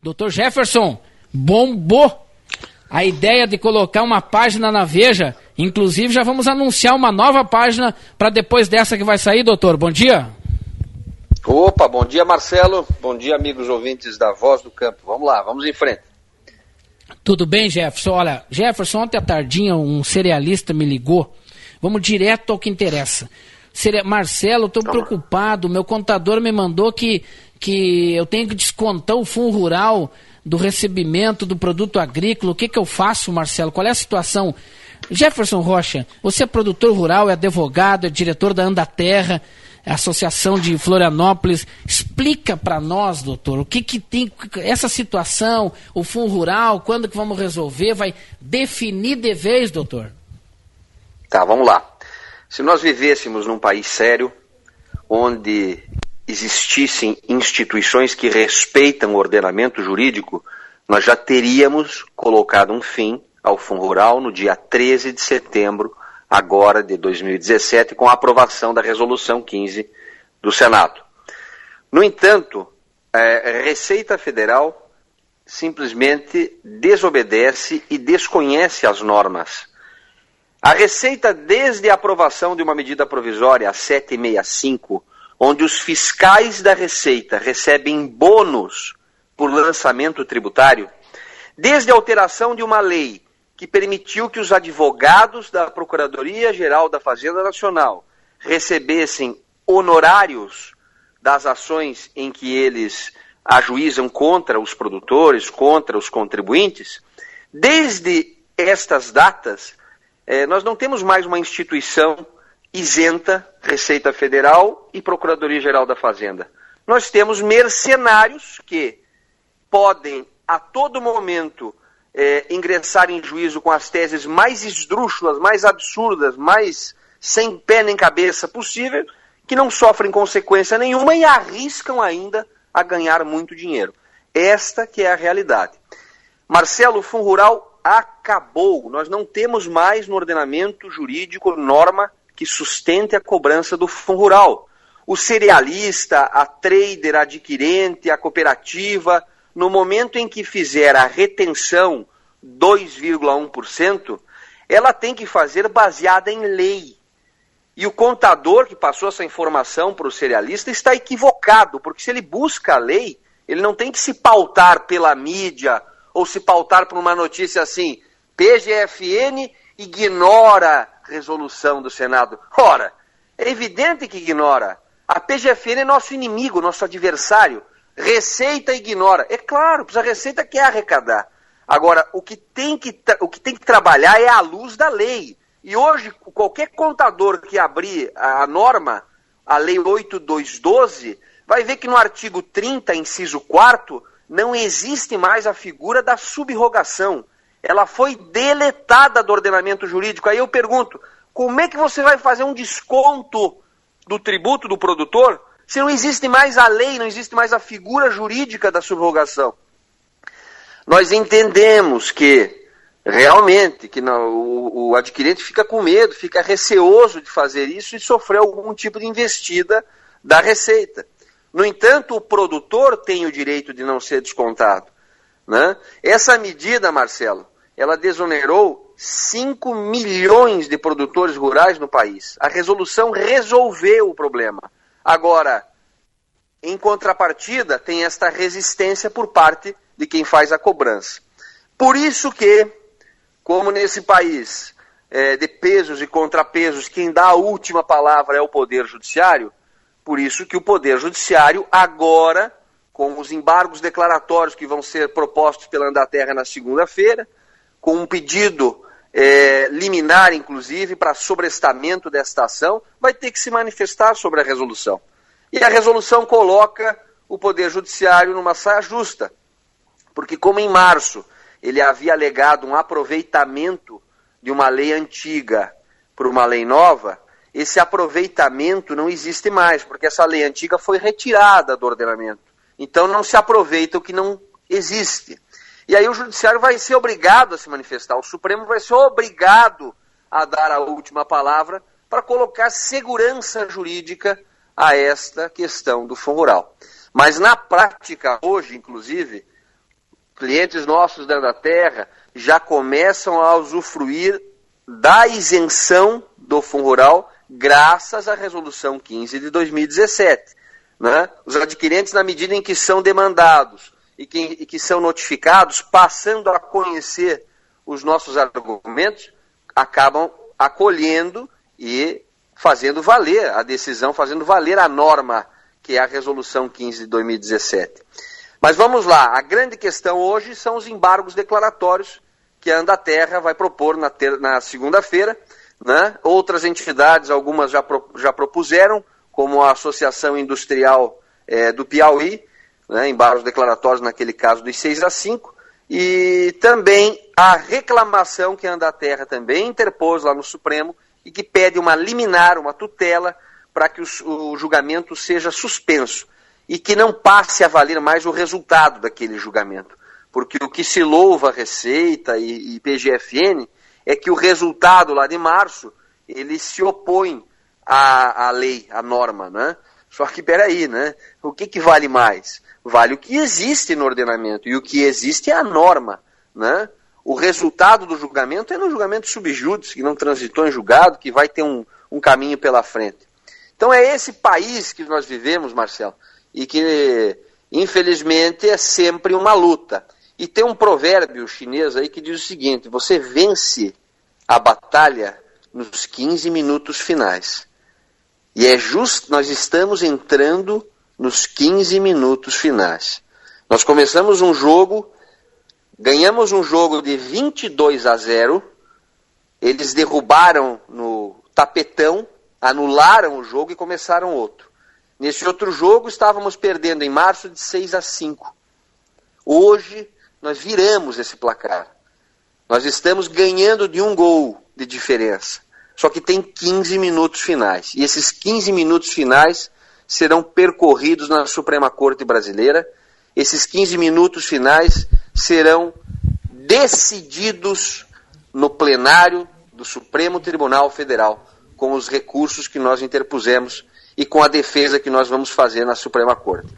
Doutor Jefferson, bombou a ideia de colocar uma página na Veja. Inclusive, já vamos anunciar uma nova página para depois dessa que vai sair, doutor. Bom dia. Opa, bom dia, Marcelo. Bom dia, amigos ouvintes da Voz do Campo. Vamos lá, vamos em frente. Tudo bem, Jefferson? Olha, Jefferson, ontem à tardinha um cerealista me ligou. Vamos direto ao que interessa. Marcelo, estou preocupado. Meu contador me mandou que eu tenho que descontar o Fundo Rural do recebimento do produto agrícola. O que eu faço, Marcelo? Qual é a situação? Jefferson Rocha, você é produtor rural, é advogado, é diretor da Andaterra, Associação de Florianópolis. Explica para nós, doutor, o que tem essa situação, o Fundo Rural, quando que vamos resolver, vai definir de vez, doutor? Tá, vamos lá. Se nós vivêssemos num país sério, onde existissem instituições que respeitam o ordenamento jurídico, nós já teríamos colocado um fim ao Fundo Rural no dia 13 de setembro, agora de 2017, com a aprovação da Resolução 15 do Senado. No entanto, a Receita Federal simplesmente desobedece e desconhece as normas. A Receita, desde a aprovação de uma medida provisória, a 765, onde os fiscais da Receita recebem bônus por lançamento tributário, desde a alteração de uma lei que permitiu que os advogados da Procuradoria-Geral da Fazenda Nacional recebessem honorários das ações em que eles ajuizam contra os produtores, contra os contribuintes, desde estas datas, nós não temos mais uma instituição isenta, Receita Federal e Procuradoria-Geral da Fazenda. Nós temos mercenários que podem, a todo momento, ingressar em juízo com as teses mais esdrúxulas, mais absurdas, mais sem pé nem cabeça possível, que não sofrem consequência nenhuma e arriscam ainda a ganhar muito dinheiro. Esta que é a realidade. Marcelo, o Fundo Rural acabou. Nós não temos mais no ordenamento jurídico norma que sustente a cobrança do Fundo Rural. O cerealista, a trader, a adquirente, a cooperativa, no momento em que fizer a retenção 2,1%, ela tem que fazer baseada em lei. E o contador que passou essa informação para o cerealista está equivocado, porque se ele busca a lei, ele não tem que se pautar pela mídia ou se pautar por uma notícia assim, PGFN ignora resolução do Senado. Ora, é evidente que ignora. A PGFN é nosso inimigo, nosso adversário. Receita ignora. É claro, a Receita quer arrecadar. Agora, o que tem que trabalhar é à luz da lei. E hoje, qualquer contador que abrir a norma, a Lei 8.212, vai ver que no artigo 30, inciso 4º, não existe mais a figura da subrogação. Ela foi deletada do ordenamento jurídico. Aí eu pergunto, como é que você vai fazer um desconto do tributo do produtor se não existe mais a lei, não existe mais a figura jurídica da subrogação? Nós entendemos que, realmente, que o adquirente fica com medo, fica receoso de fazer isso e sofrer algum tipo de investida da Receita. No entanto, o produtor tem o direito de não ser descontado, né? Essa medida, Marcelo, ela desonerou 5 milhões de produtores rurais no país. A resolução resolveu o problema. Agora, em contrapartida, tem esta resistência por parte de quem faz a cobrança. Por isso que, como nesse país de pesos e contrapesos, quem dá a última palavra é o Poder Judiciário, por isso que o Poder Judiciário agora, com os embargos declaratórios que vão ser propostos pela Andaterra na segunda-feira, com um pedido liminar, inclusive, para sobrestamento desta ação, vai ter que se manifestar sobre a resolução. E a resolução coloca o Poder Judiciário numa saia justa, porque como em março ele havia alegado um aproveitamento de uma lei antiga por uma lei nova, esse aproveitamento não existe mais, porque essa lei antiga foi retirada do ordenamento. Então não se aproveita o que não existe. E aí o Judiciário vai ser obrigado a se manifestar, o Supremo vai ser obrigado a dar a última palavra para colocar segurança jurídica a esta questão do Fundo Rural. Mas na prática, hoje, inclusive, clientes nossos da Andaterra já começam a usufruir da isenção do Fundo Rural graças à Resolução 15 de 2017. Né? Os adquirentes, na medida em que são demandados e que são notificados, passando a conhecer os nossos argumentos, acabam acolhendo e fazendo valer a decisão, fazendo valer a norma, que é a Resolução 15 de 2017. Mas vamos lá, a grande questão hoje são os embargos declaratórios que a Andaterra vai propor na segunda-feira. Né? Outras entidades, algumas já propuseram, como a Associação Industrial do Piauí, né? Embargos declaratórios naquele caso dos 6-5, e também a reclamação que a Andaterra também interpôs lá no Supremo e que pede uma liminar, uma tutela, para que o julgamento seja suspenso e que não passe a valer mais o resultado daquele julgamento. Porque o que se louva a Receita e PGFN é que o resultado lá de março, ele se opõe à lei, à norma, né? Só que, peraí, né? O que vale mais? Vale o que existe no ordenamento, e o que existe é a norma, né? O resultado do julgamento é no julgamento subjúdice, que não transitou em julgado, que vai ter um caminho pela frente. Então é esse país que nós vivemos, Marcelo, e que, infelizmente, é sempre uma luta. E tem um provérbio chinês aí que diz o seguinte: você vence a batalha nos 15 minutos finais. E é justo, nós estamos entrando nos 15 minutos finais. Nós começamos um jogo, ganhamos um jogo de 22-0, eles derrubaram no tapetão, anularam o jogo e começaram outro. Nesse outro jogo estávamos perdendo em março de 6-5. Hoje nós viramos esse placar. Nós estamos ganhando de 1 gol de diferença. Só que tem 15 minutos finais. E esses 15 minutos finais serão percorridos na Suprema Corte Brasileira. Esses 15 minutos finais serão decididos no plenário do Supremo Tribunal Federal, com os recursos que nós interpusemos e com a defesa que nós vamos fazer na Suprema Corte.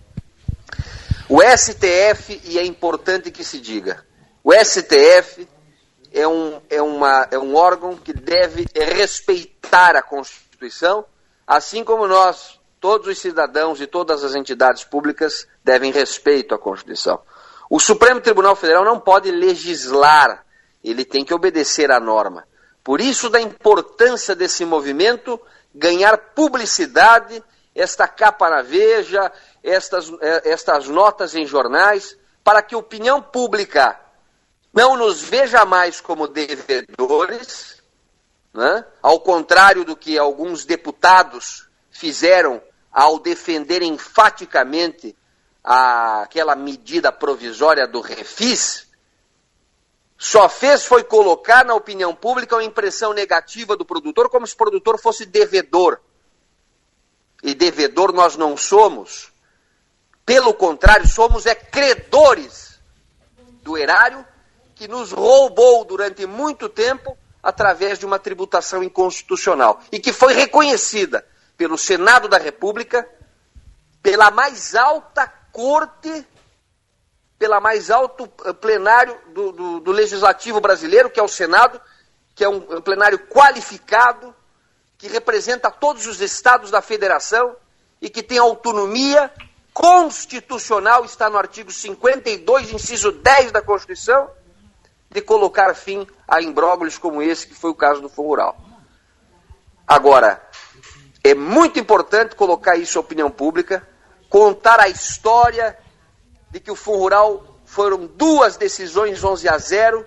O STF, e é importante que se diga, o STF é um órgão que deve respeitar a Constituição, assim como nós, todos os cidadãos e todas as entidades públicas, devem respeito à Constituição. O Supremo Tribunal Federal não pode legislar, ele tem que obedecer à norma. Por isso, da importância desse movimento ganhar publicidade, esta capa na Veja, estas notas em jornais, para que a opinião pública não nos veja mais como devedores, né? Ao contrário do que alguns deputados fizeram ao defender enfaticamente aquela medida provisória do Refis, só foi colocar na opinião pública uma impressão negativa do produtor, como se o produtor fosse devedor. E devedor nós não somos. Pelo contrário, somos credores do erário, que nos roubou durante muito tempo através de uma tributação inconstitucional e que foi reconhecida pelo Senado da República, pela mais alta corte, pela mais alto plenário do Legislativo brasileiro, que é o Senado, que é um plenário qualificado, que representa todos os estados da federação e que tem autonomia constitucional, está no artigo 52, inciso 10 da Constituição, de colocar fim a imbróglios como esse, que foi o caso do Fundo Rural. Agora, é muito importante colocar isso à opinião pública, contar a história de que o Fundo Rural foram 2 decisões 11-0,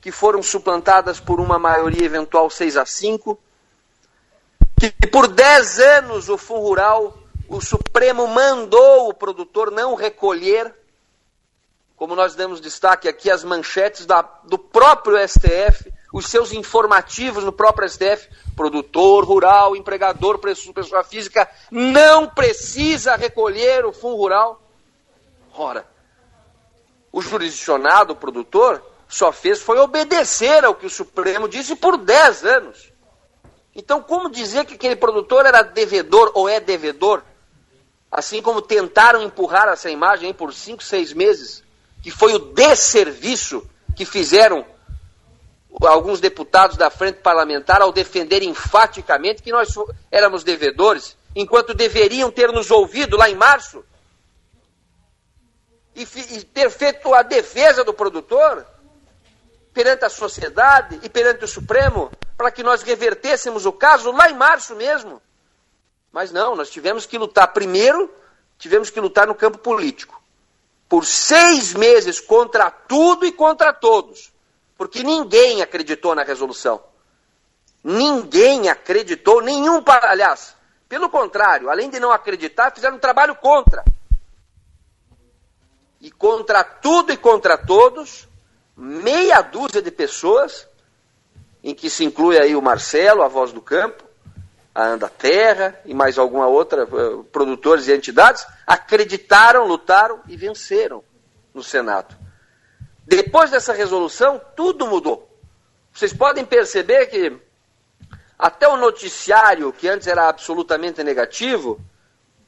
que foram suplantadas por uma maioria eventual 6-5, que por 10 anos o Fundo Rural, o Supremo mandou o produtor não recolher, como nós damos destaque aqui, as manchetes do próprio STF, os seus informativos no próprio STF, produtor rural, empregador, pessoa física, não precisa recolher o Fundo Rural. Ora, o jurisdicionado, o produtor, só foi obedecer ao que o Supremo disse por 10 anos. Então, como dizer que aquele produtor era devedor ou é devedor? Assim como tentaram empurrar essa imagem aí por 5, 6 meses, que foi o desserviço que fizeram alguns deputados da frente parlamentar ao defender enfaticamente que nós éramos devedores, enquanto deveriam ter nos ouvido lá em março e ter feito a defesa do produtor perante a sociedade e perante o Supremo para que nós revertêssemos o caso lá em março mesmo. Mas não, nós tivemos que lutar primeiro, tivemos que lutar no campo político. Por 6 meses contra tudo e contra todos. Porque ninguém acreditou na resolução. Ninguém acreditou, aliás, pelo contrário, além de não acreditar, fizeram um trabalho contra. E contra tudo e contra todos, meia dúzia de pessoas, em que se inclui aí o Marcelo, a Voz do Campo, a Andaterra e mais alguma outra, produtores e entidades, acreditaram, lutaram e venceram no Senado. Depois dessa resolução, tudo mudou. Vocês podem perceber que até o noticiário, que antes era absolutamente negativo,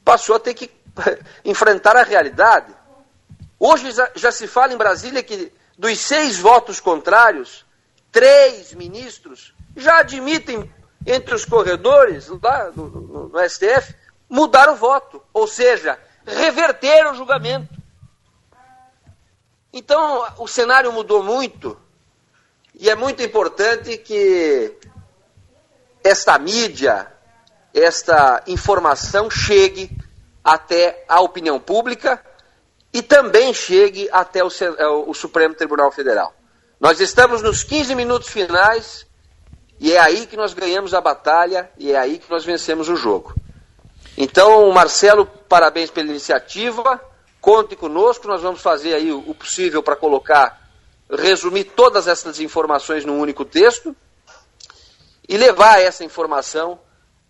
passou a ter que enfrentar a realidade. Hoje já se fala em Brasília que dos 6 votos contrários, 3 ministros já admitem entre os corredores lá no STF mudar o voto, ou seja, reverter o julgamento. Então o cenário mudou muito e é muito importante que esta mídia, esta informação chegue até a opinião pública e também chegue até o Supremo Tribunal Federal. Nós estamos nos 15 minutos finais e é aí que nós ganhamos a batalha e é aí que nós vencemos o jogo. Então, Marcelo, parabéns pela iniciativa, conte conosco, nós vamos fazer aí o possível para resumir todas essas informações num único texto e levar essa informação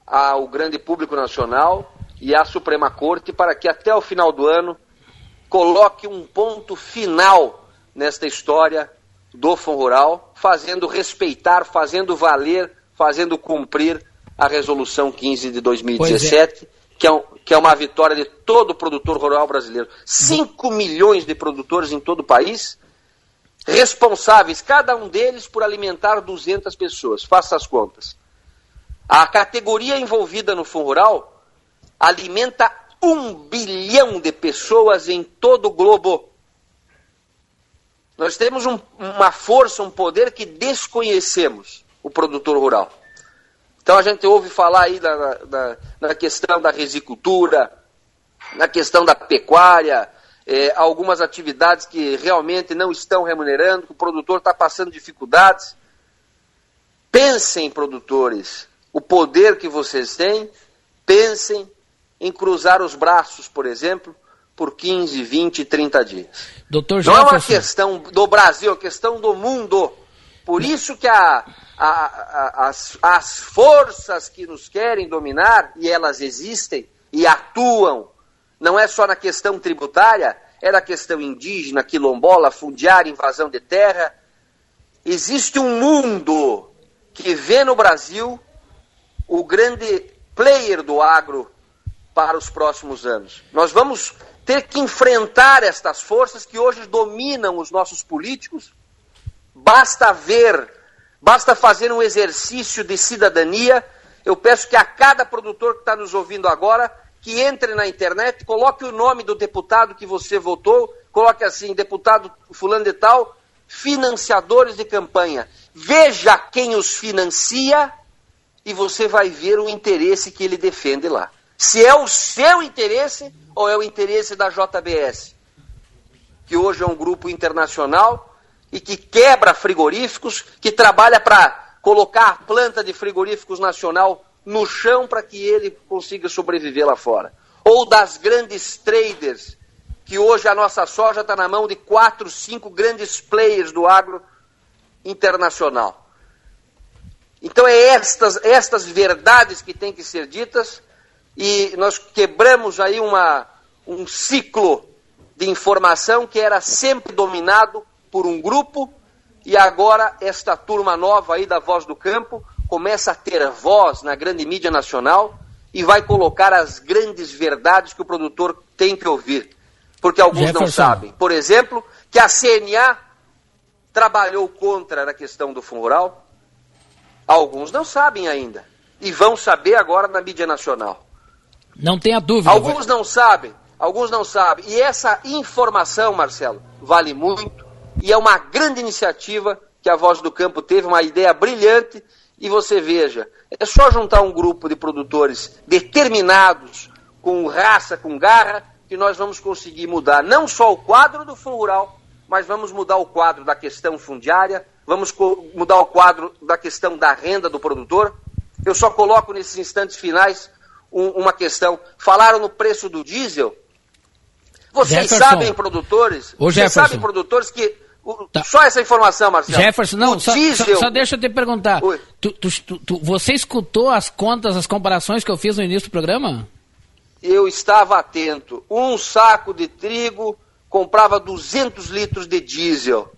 ao grande público nacional e à Suprema Corte para que até o final do ano coloque um ponto final nesta história do FONRURAL, fazendo respeitar, fazendo valer, fazendo cumprir a Resolução 15 de 2017, que é uma vitória de todo o produtor rural brasileiro. 5 milhões de produtores em todo o país, responsáveis, cada um deles, por alimentar 200 pessoas. Faça as contas. A categoria envolvida no FONRURAL alimenta 1 bilhão de pessoas em todo o globo. Nós temos uma força, um poder que desconhecemos, o produtor rural. Então a gente ouve falar aí na questão da risicultura, na questão da pecuária, algumas atividades que realmente não estão remunerando, que o produtor está passando dificuldades. Pensem, produtores, o poder que vocês têm, pensem em cruzar os braços, por exemplo, por 15, 20, 30 dias. Dr. Não é uma questão do Brasil, é uma questão do mundo. Por isso que as forças que nos querem dominar, e elas existem e atuam, não é só na questão tributária, é na questão indígena, quilombola, fundiária, invasão de terra. Existe um mundo que vê no Brasil o grande player do agro para os próximos anos. Nós vamos ter que enfrentar estas forças que hoje dominam os nossos políticos. Basta fazer um exercício de cidadania. Eu peço que a cada produtor que está nos ouvindo agora, que entre na internet, coloque o nome do deputado que você votou, coloque assim, deputado fulano de tal, financiadores de campanha. Veja quem os financia e você vai ver o interesse que ele defende lá. Se é o seu interesse ou é o interesse da JBS, que hoje é um grupo internacional e que quebra frigoríficos, que trabalha para colocar a planta de frigoríficos nacional no chão para que ele consiga sobreviver lá fora. Ou das grandes traders, que hoje a nossa soja está na mão de 4, 5 grandes players do agro internacional. Então é estas verdades que têm que ser ditas. E nós quebramos aí um ciclo de informação que era sempre dominado por um grupo, e agora esta turma nova aí da Voz do Campo começa a ter voz na grande mídia nacional e vai colocar as grandes verdades que o produtor tem que ouvir. Porque alguns não sabem. Por exemplo, que a CNA trabalhou contra na questão do Fundo Rural? Alguns não sabem ainda. E vão saber agora na mídia nacional. Não tenha dúvida. Alguns não sabem. E essa informação, Marcelo, vale muito. E é uma grande iniciativa que a Voz do Campo teve, uma ideia brilhante. E você veja, é só juntar um grupo de produtores determinados, com raça, com garra, que nós vamos conseguir mudar não só o quadro do Fundo Rural, mas vamos mudar o quadro da questão fundiária, vamos mudar o quadro da questão da renda do produtor. Eu só coloco nesses instantes finais uma questão. Falaram no preço do diesel. Vocês sabem, produtores, que... Tá. Só essa informação, Marcelo. Jefferson, não, só deixa eu te perguntar. Você escutou as contas, as comparações que eu fiz no início do programa? Eu estava atento. Um saco de trigo comprava 200 litros de diesel.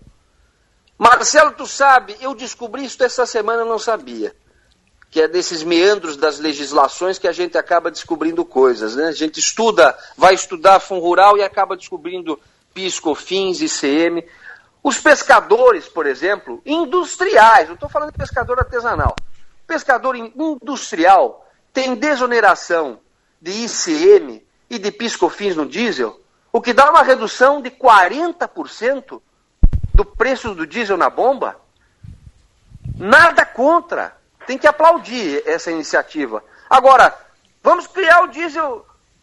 Marcelo, tu sabe, eu descobri isso essa semana, eu não sabia. Que é desses meandros das legislações que a gente acaba descobrindo coisas, né? A gente vai estudar Fundo Rural e acaba descobrindo PIS, COFINS, ICM. Os pescadores, por exemplo, industriais, não estou falando de pescador artesanal. Pescador industrial tem desoneração de ICM e de PIS, COFINS no diesel, o que dá uma redução de 40% do preço do diesel na bomba. Nada contra. Tem que aplaudir essa iniciativa. Agora, vamos criar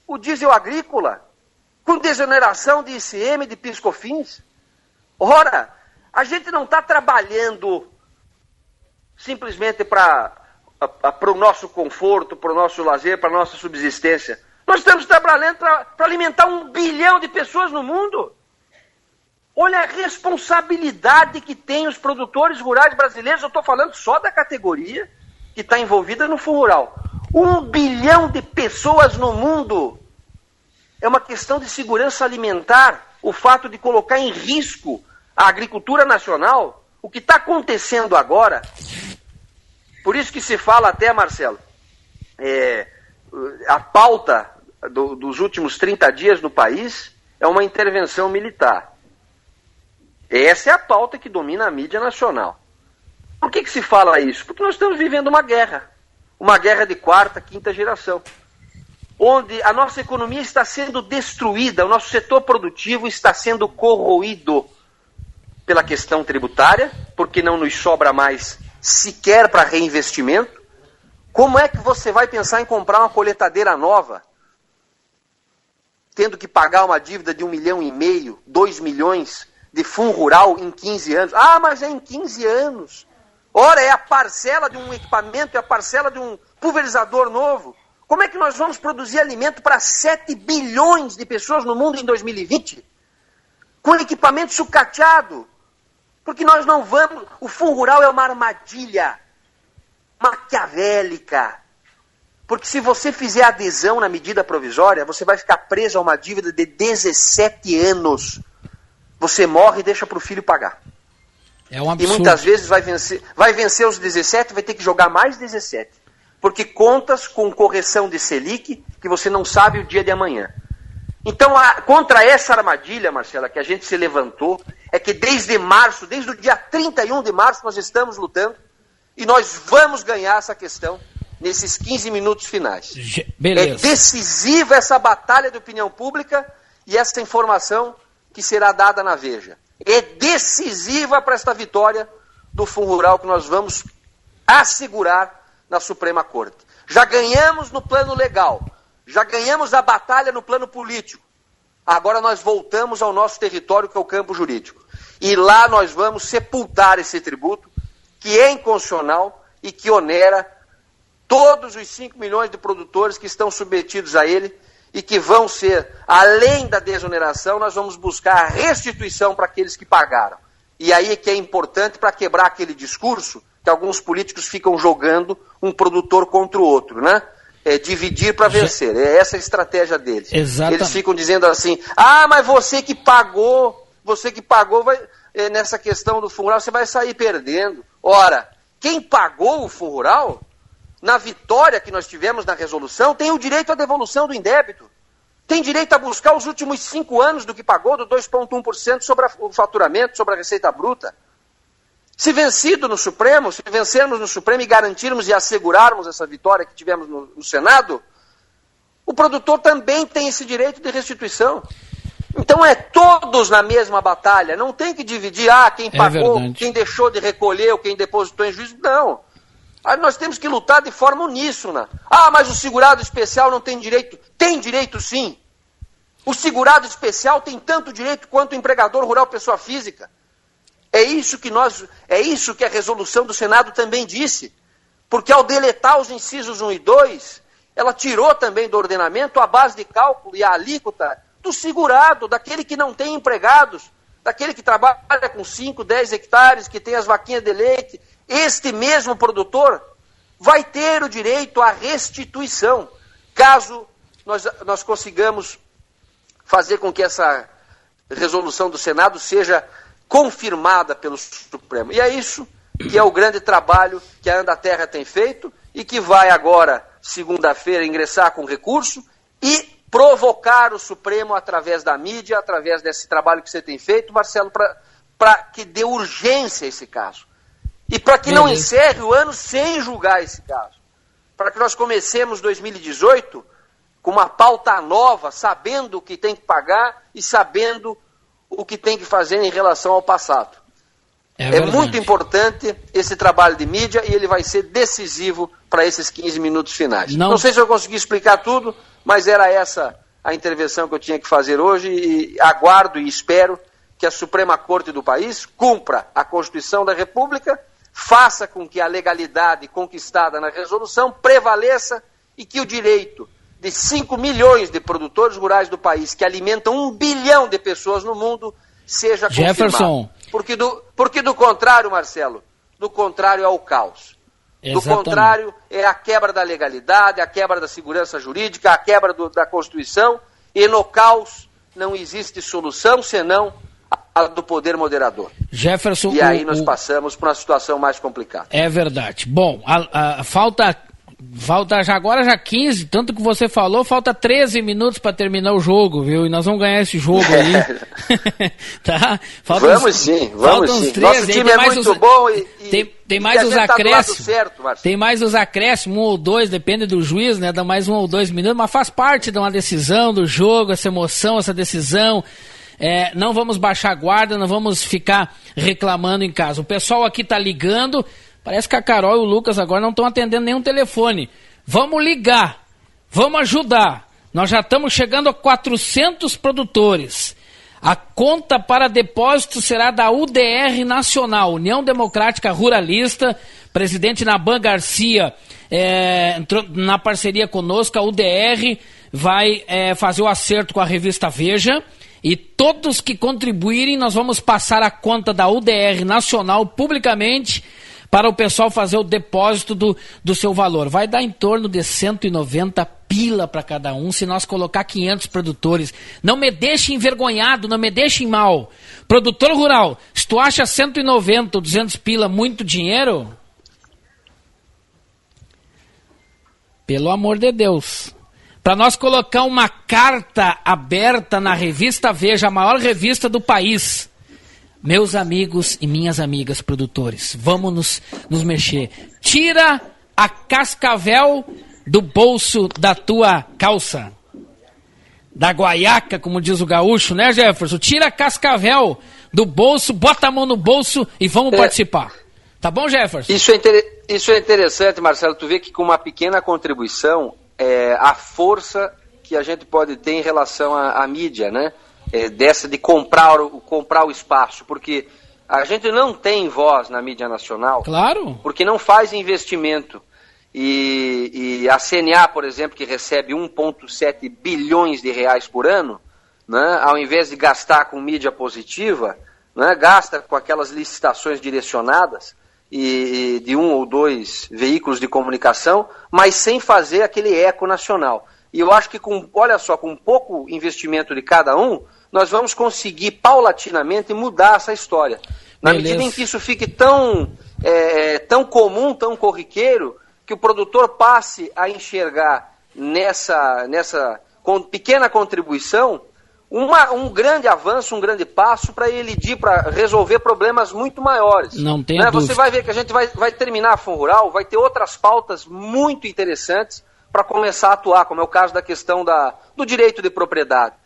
o diesel agrícola com desoneração de ICM, de PIS, COFINS. Ora, a gente não está trabalhando simplesmente para o nosso conforto, para o nosso lazer, para a nossa subsistência. Nós estamos trabalhando para alimentar 1 bilhão de pessoas no mundo. Olha a responsabilidade que tem os produtores rurais brasileiros. Eu estou falando só da categoria que está envolvida no Fundo Rural. 1 bilhão de pessoas no mundo. É uma questão de segurança alimentar. O fato de colocar em risco a agricultura nacional, o que está acontecendo agora. Por isso que se fala até, Marcelo, a pauta dos últimos 30 dias no país é uma intervenção militar. Essa é a pauta que domina a mídia nacional. Por que se fala isso? Porque nós estamos vivendo uma guerra de 4ª, 5ª geração, onde a nossa economia está sendo destruída, o nosso setor produtivo está sendo corroído pela questão tributária, porque não nos sobra mais sequer para reinvestimento. Como é que você vai pensar em comprar uma colheitadeira nova, tendo que pagar uma dívida de 1,5 milhão, 2 milhões de Fundo Rural em 15 anos? Ah, mas é em 15 anos. Ora, é a parcela de um equipamento, é a parcela de um pulverizador novo. Como é que nós vamos produzir alimento para 7 bilhões de pessoas no mundo em 2020? Com equipamento sucateado. Porque nós não vamos... O Fundo Rural é uma armadilha maquiavélica. Porque se você fizer adesão na medida provisória, você vai ficar preso a uma dívida de 17 anos. Você morre e deixa para o filho pagar. É um absurdo. E muitas vezes vai vencer os 17, vai ter que jogar mais 17. Porque contas com correção de Selic, que você não sabe o dia de amanhã. Então, contra essa armadilha, Marcela, que a gente se levantou, é que desde março, desde o dia 31 de março, nós estamos lutando e nós vamos ganhar essa questão nesses 15 minutos finais. Beleza. É decisiva essa batalha de opinião pública e essa informação que será dada na Veja. É decisiva para esta vitória do Fundo Rural que nós vamos assegurar na Suprema Corte. Já ganhamos no plano legal, já ganhamos a batalha no plano político. Agora nós voltamos ao nosso território, que é o campo jurídico. E lá nós vamos sepultar esse tributo, que é inconstitucional e que onera todos os 5 milhões de produtores que estão submetidos a ele e que vão ser, além da desoneração, nós vamos buscar a restituição para aqueles que pagaram. E aí é que é importante para quebrar aquele discurso que alguns políticos ficam jogando um produtor contra o outro, né? É dividir para vencer. É essa a estratégia deles. Exatamente. Eles ficam dizendo assim, mas você que pagou vai, nessa questão do Fundo Rural, você vai sair perdendo. Ora, quem pagou o Fundo Rural, na vitória que nós tivemos na resolução, tem o direito à devolução do indébito. tem direito a buscar os últimos 5 anos do que pagou, do 2,1% sobre o faturamento, sobre a receita bruta. Se vencido no Supremo, se vencermos no Supremo e garantirmos e assegurarmos essa vitória que tivemos no Senado, o produtor também tem esse direito de restituição. Então é todos na mesma batalha, não tem que dividir, quem pagou, quem deixou de recolher, ou quem depositou em juízo, não. Aí nós temos que lutar de forma uníssona. Mas o segurado especial não tem direito. Tem direito sim. O segurado especial tem tanto direito quanto o empregador rural pessoa física. É isso que a resolução do Senado também disse. Porque ao deletar os incisos 1 e 2, ela tirou também do ordenamento a base de cálculo e a alíquota do segurado, daquele que não tem empregados, daquele que trabalha com 5, 10 hectares, que tem as vaquinhas de leite. Este mesmo produtor vai ter o direito à restituição, caso nós consigamos fazer com que essa resolução do Senado seja confirmada pelo Supremo. E é isso que é o grande trabalho que a Andaterra tem feito e que vai agora, segunda-feira, ingressar com recurso e provocar o Supremo através da mídia, através desse trabalho que você tem feito, Marcelo, para que dê urgência a esse caso. E para que não encerre o ano sem julgar esse caso. Para que nós comecemos 2018 com uma pauta nova, sabendo o que tem que pagar e sabendo o que tem que fazer em relação ao passado. É muito importante esse trabalho de mídia e ele vai ser decisivo para esses 15 minutos finais. Não sei se eu consegui explicar tudo, mas era essa a intervenção que eu tinha que fazer hoje e aguardo e espero que a Suprema Corte do país cumpra a Constituição da República, faça com que a legalidade conquistada na resolução prevaleça e que o direito de 5 milhões de produtores rurais do país, que alimentam 1 bilhão de pessoas no mundo, seja confirmado. Porque do contrário, Marcelo, do contrário é o caos. Do contrário é a quebra da legalidade, a quebra da segurança jurídica, a quebra da Constituição, e no caos não existe solução senão a do poder moderador. Jefferson, e aí nós passamos para uma situação mais complicada. É verdade. Bom, falta já agora 15, tanto que você falou, falta 13 minutos para terminar o jogo, viu? E nós vamos ganhar esse jogo aí. Tá? Vamos sim. 13, nosso time é muito bom e tem mais os acréscimos. Certo, tem mais os acréscimos, 1 ou 2, depende do juiz, né? Dá mais 1 ou 2 minutos, mas faz parte de uma decisão do jogo, essa emoção, essa decisão. Não vamos baixar a guarda, não vamos ficar reclamando em casa. O pessoal aqui tá ligando. Parece que a Carol e o Lucas agora não estão atendendo nenhum telefone. Vamos ligar, vamos ajudar. Nós já estamos chegando a 400 produtores. A conta para depósito será da UDR Nacional, União Democrática Ruralista. Presidente Naban Garcia entrou na parceria conosco. A UDR vai fazer o acerto com a revista Veja. E todos que contribuírem, nós vamos passar a conta da UDR Nacional publicamente para o pessoal fazer o depósito do seu valor. Vai dar em torno de 190 pila para cada um, se nós colocar 500 produtores. Não me deixe envergonhado, não me deixe mal. Produtor rural, se tu acha 190 ou 200 pila muito dinheiro, pelo amor de Deus, para nós colocar uma carta aberta na revista Veja, a maior revista do país. Meus amigos e minhas amigas produtores, vamos nos mexer. Tira a cascavel do bolso da tua calça. Da guaiaca, como diz o gaúcho, né, Jefferson? Tira a cascavel do bolso, bota a mão no bolso e vamos participar. Tá bom, Jefferson? Isso é interessante, Marcelo. Tu vê que com uma pequena contribuição, a força que a gente pode ter em relação à mídia, né? Dessa de comprar o espaço, porque a gente não tem voz na mídia nacional, claro, porque não faz investimento. E a CNA, por exemplo, que recebe 1,7 bilhões de reais por ano, né, ao invés de gastar com mídia positiva, né, gasta com aquelas licitações direcionadas e de 1 ou 2 veículos de comunicação, mas sem fazer aquele eco nacional. E eu acho que com pouco investimento de cada um, nós vamos conseguir paulatinamente mudar essa história. Na medida em que isso fique tão comum, tão corriqueiro, que o produtor passe a enxergar nessa com pequena contribuição, um grande avanço, um grande passo para elidir, para resolver problemas muito maiores. Não tem dúvida. Você vai ver que a gente vai terminar a Fundo Rural, vai ter outras pautas muito interessantes para começar a atuar, como é o caso da questão do direito de propriedade.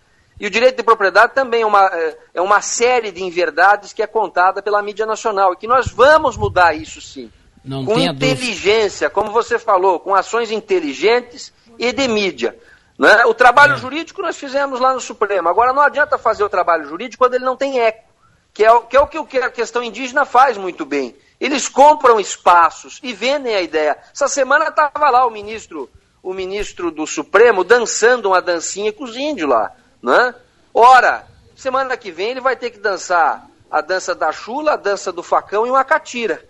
E o direito de propriedade também é uma série de inverdades que é contada pela mídia nacional, e que nós vamos mudar isso sim. Não com inteligência, como você falou, com ações inteligentes e de mídia. Né? O trabalho jurídico nós fizemos lá no Supremo. Agora não adianta fazer o trabalho jurídico quando ele não tem eco, que é o que a questão indígena faz muito bem. Eles compram espaços e vendem a ideia. Essa semana estava lá o ministro do Supremo dançando uma dancinha com os índios lá. Né? Ora, semana que vem ele vai ter que dançar a dança da chula, a dança do facão e uma catira.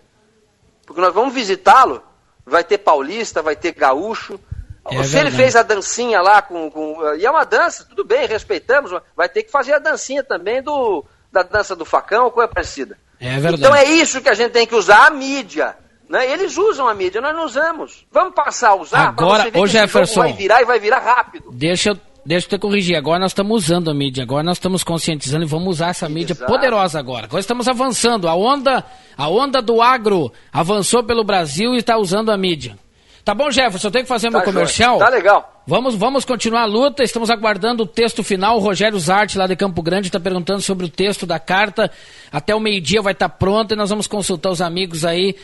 Porque nós vamos visitá-lo, vai ter paulista, vai ter gaúcho. Se ele fez a dancinha lá e é uma dança, tudo bem, respeitamos, vai ter que fazer a dancinha também da dança do facão ou coisa parecida. É verdade. Então é isso que a gente tem que usar, a mídia. Né? Eles usam a mídia, nós não usamos. Vamos passar a usar. Agora, ô Jefferson, vai virar e vai virar rápido. Deixa eu te corrigir, agora nós estamos usando a mídia, agora nós estamos conscientizando e vamos usar essa mídia poderosa agora. Agora estamos avançando, a onda do agro avançou pelo Brasil e está usando a mídia. Tá bom, Jefferson, eu tenho que fazer meu comercial. Tá legal. Vamos continuar a luta, estamos aguardando o texto final. O Rogério Zarte, lá de Campo Grande, está perguntando sobre o texto da carta. Até o meio-dia vai estar pronto e nós vamos consultar os amigos aí,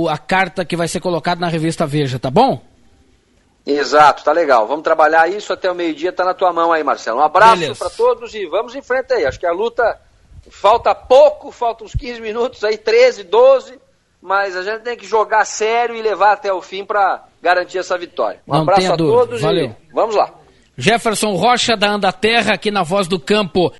a carta que vai ser colocada na revista Veja, tá bom? Exato, tá legal. Vamos trabalhar isso até o meio-dia, tá na tua mão aí, Marcelo. Um abraço para todos e vamos em frente aí. Acho que a luta falta pouco, faltam uns 15 minutos aí, 13, 12, mas a gente tem que jogar sério e levar até o fim para garantir essa vitória. Um abraço a todos. Valeu. E vamos lá. Jefferson Rocha da Anda Terra aqui na Voz do Campo.